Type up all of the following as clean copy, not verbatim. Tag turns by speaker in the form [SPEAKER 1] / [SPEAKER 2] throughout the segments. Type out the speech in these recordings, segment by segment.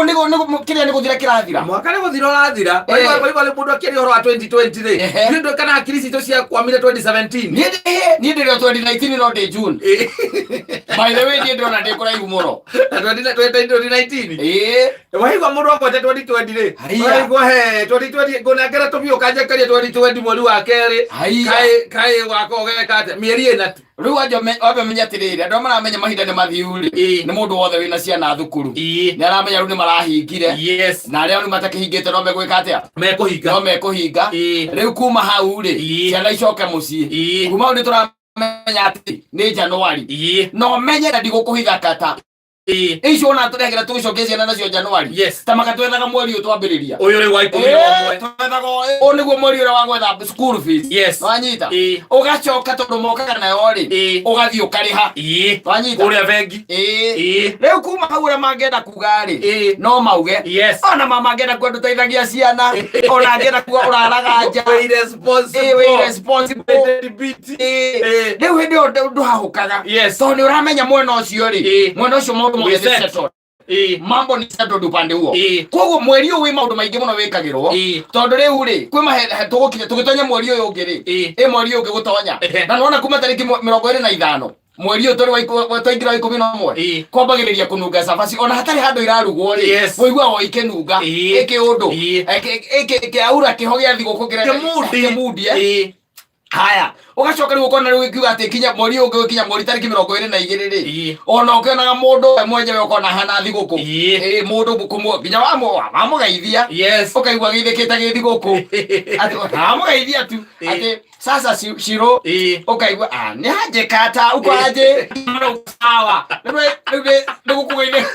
[SPEAKER 1] Niko kile niko thira kirathira
[SPEAKER 2] mwaka niko thira rathira bali mundu akiri horo wa 2020 ri ndo kana akirisi to cia kwamire 2017
[SPEAKER 1] ni ndio 2019 no de June by the way ni ndio na de kora igu muno
[SPEAKER 2] 2019 waigwa mundu akwete 2020 ri waigwa he 2020 gona ngera to bio kanja karia 2020 mweri wa keri kai wako gekate mieri ina tu
[SPEAKER 1] riu abe menya tiriri andu maramenya mahinda ni mathiuri ni mundu wothe wina ciana thukuru ni aramenya riu ni marahingire na aria ni matakihingite no megwika atia mekuhinga riu kuma hau ri ciana icoke mucii kuma ri turamenya ati ni Januari no menye na ndigukuhitha kata icio ona turegira tucokecia na nacio Januari tamaka twethaga mweri utwambiriria
[SPEAKER 2] uyu ri wa 11
[SPEAKER 1] twethaga niguo mweri ura wa gwetha school fees wanyita ugacoka tondu mokaga nayo ri ugathii ukariha wanyita
[SPEAKER 2] uria vengi
[SPEAKER 1] riu kuma hau ria mangenda kuga ri no mauge ona mama ngenda kuga ndutaithagia ciana ona ngenda kuga uraraganja riu hindi nduhahukaga tondu ni uramenya mwena ucio ri mwena ucio mambo ni settled upande huo koguo mweri uyu wi maundu maingi muno wikagirwo tondu riu ri kwi mahe tugitonya mweri uyu ungi ri mweri uyu ungi gutonya na nona kuma tariki 25 mweri uyu turi wa twaingira 11 kwambagiriria kununga cabaci ona hatari handu irarugwo ri woigua o ikenunga iki undu iki aura kiho gia thiguku kiremudi haya ugacoka riu ukona riu kiuga ati kinya mweri ungi kinya mweri tariki 22 ri ona ukionaga mundu mwenyewe ukona hana thiguku mundu bukumu kinya wamugeithia ukaigua githikite githiguku ati wamugeithia tu ati sasa shiro ukaigua ni haje kata uko aje sawa nigukugeithia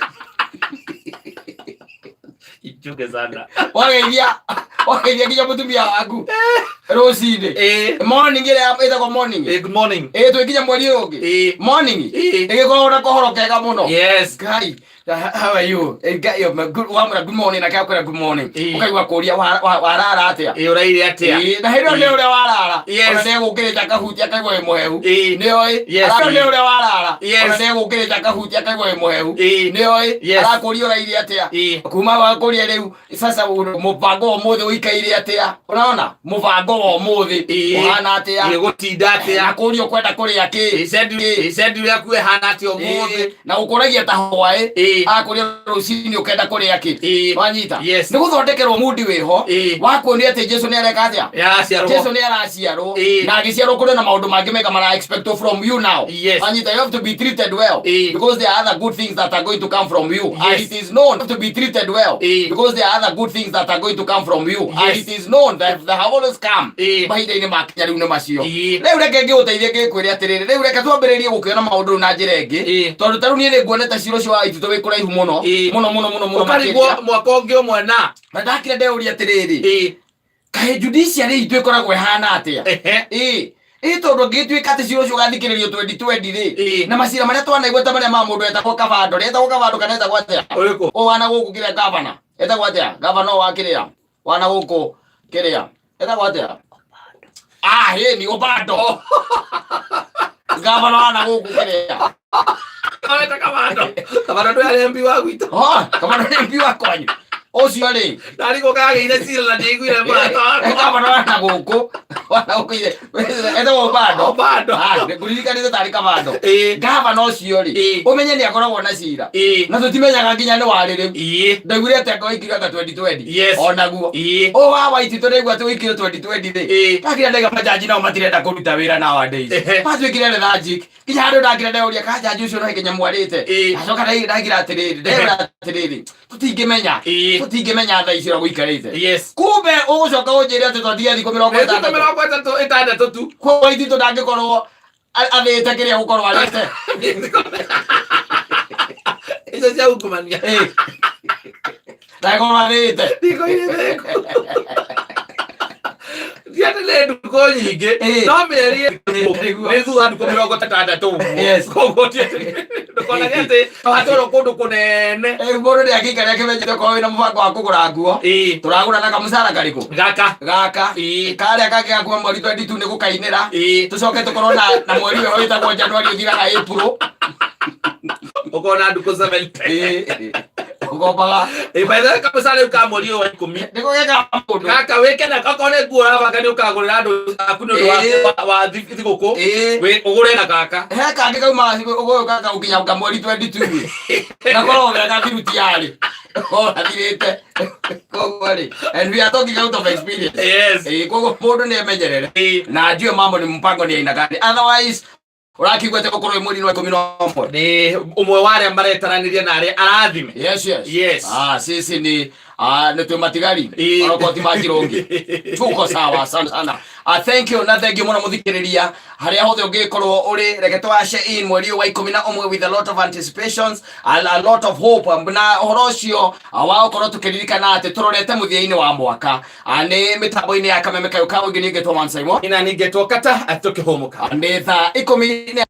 [SPEAKER 2] ichuke sana
[SPEAKER 1] wageithia kinya mutumia waku roside morning ile ita kwa morning
[SPEAKER 2] good morning
[SPEAKER 1] twikinya mweri ungi morning igikorwo na kohoro kega muno guy how are you good morning na kakura good morning ukaigua kuria warara atia
[SPEAKER 2] uraire atia
[SPEAKER 1] na hero ni uria warara ona ne gukirita kahuti akaigwa muhehu ni oi ni uria warara ona ne gukirita kahuti akaigwa muhehu ni oi arakuria uraire atia kuma wakuria riu sasa mubango omothe uikaire atia unaona mubango omothe uhana atia
[SPEAKER 2] gutinda atia
[SPEAKER 1] akuria kwenda kuria ki
[SPEAKER 2] icendi yaku ehana atia omothe
[SPEAKER 1] na ukuragia ta hwae akuria rucini ukenda kuria ki wanyita ni guthondekerwo mudi wiho wakuonia ati Jesu ni areka atia Jesu ni araciarwo na agiciarwo kuri na maundu mangi mega mara expect from you now wanyita you have to be treated well because there are other good things that are going to come from you and it is known to be treated well because there are other good things that are going to come from you and it is known that they have always come mahinda-ini makinya riu ni macio riu reke ngiuteithie ngikwire atiriri riu reke twambiririe gukiona maundu na njira ingi tondu taru ni nguoneta ciro cio wa ituto wi kuraihu muno
[SPEAKER 2] ukarigwo mwaka ungi umwe na
[SPEAKER 1] ndakire ndeuria atiriri kahe judiciary itu ikoragwo ihana atia tondu ngituika ati ciro cio gathikiririo 2020 ri na macira maria twanaigua ta maria ma mundu etagwo kabando kana etagwo atia o wana guku kiria gavana etagwo atia gavana wa kiria wana guku kiria etagwo atia ni Obado gavana wana guku kiria
[SPEAKER 2] kabando ndo yale MP wa gwito
[SPEAKER 1] kabando ni MP wa kwanyu ocio ri
[SPEAKER 2] ndari gukageire cira na ndiguire mata
[SPEAKER 1] gavana wana guku etagwo Obado nguririkanite tari kabando gavana ocio ri umenye ni akoragwo na cira na tutimenyaga nginya ni wariri ndaiguire ati akoikire ta 2020 onaguo o wa waitito ndaigua ati wikire 2020 ri kakira ndega majaji nao matirenda kuruta wira nowadays matwikire lethargic nginya andu ndakire ndeuria ka jaji ucio no kinya mwarite acoka ndagira atiriri tutingimenya tha icio guikarite kumbe ugucoka unjire ati twathiga thiku
[SPEAKER 2] 60 tu
[SPEAKER 1] kwa itito ndangikorwo athite kiria gukorwo arite
[SPEAKER 2] icio cia ukumania
[SPEAKER 1] ndakorwo arite
[SPEAKER 2] ndiko ile diatele nduko nyingi no merie nezu andu 60 kogo tie ndukona gete atoro kundu kunene
[SPEAKER 1] mundu ni akikaria kimenyete kwa wina mubango wa kugura nguo turagura na kamusara kariku gaka karia kake gakuma mweri 22 ni gukainira tucoke tukorwo na mweri uyu witagwo Januari uthiraga April
[SPEAKER 2] ukona nduko 70
[SPEAKER 1] Kukombaga.
[SPEAKER 2] By the way kabisa leo kama leo wa 10.
[SPEAKER 1] Niko geka mundu.
[SPEAKER 2] Kaka weke na kakone guora baka ni ukagurira andu akuno wa thigoko. We ugure na kaka.
[SPEAKER 1] He kandi kauma ugoyo kaka ukinya mweri 22. Nakoro geka thiruti yari. Oh, adirete. Kogwari. And we are talking out of experience.
[SPEAKER 2] Yes.
[SPEAKER 1] Kogo mundu ni emenyerere. Na ajue mambo ni mpango ni aina gani. Otherwise urakigwete gukorwo mweri wa 11
[SPEAKER 2] ni umwe wale ambare taraniria na ari arathime.
[SPEAKER 1] Yes. Sisi ni twe matigari orokoti majirongi tuko sawa sana. Thank you na thank you muno muthikiriria haria hothe ungikorwo uri reke twashe in mweri wa 11 with a lot of anticipations, a lot of hope na horocio wa ukorwo tukiririkana ati turorete muthia-ini wa mwaka ni mitambo-ini ya Kameme Kayo Kago ngingetwo Mansai Mo
[SPEAKER 2] ina ningetwo Kata atukihomuka
[SPEAKER 1] ni thaa 10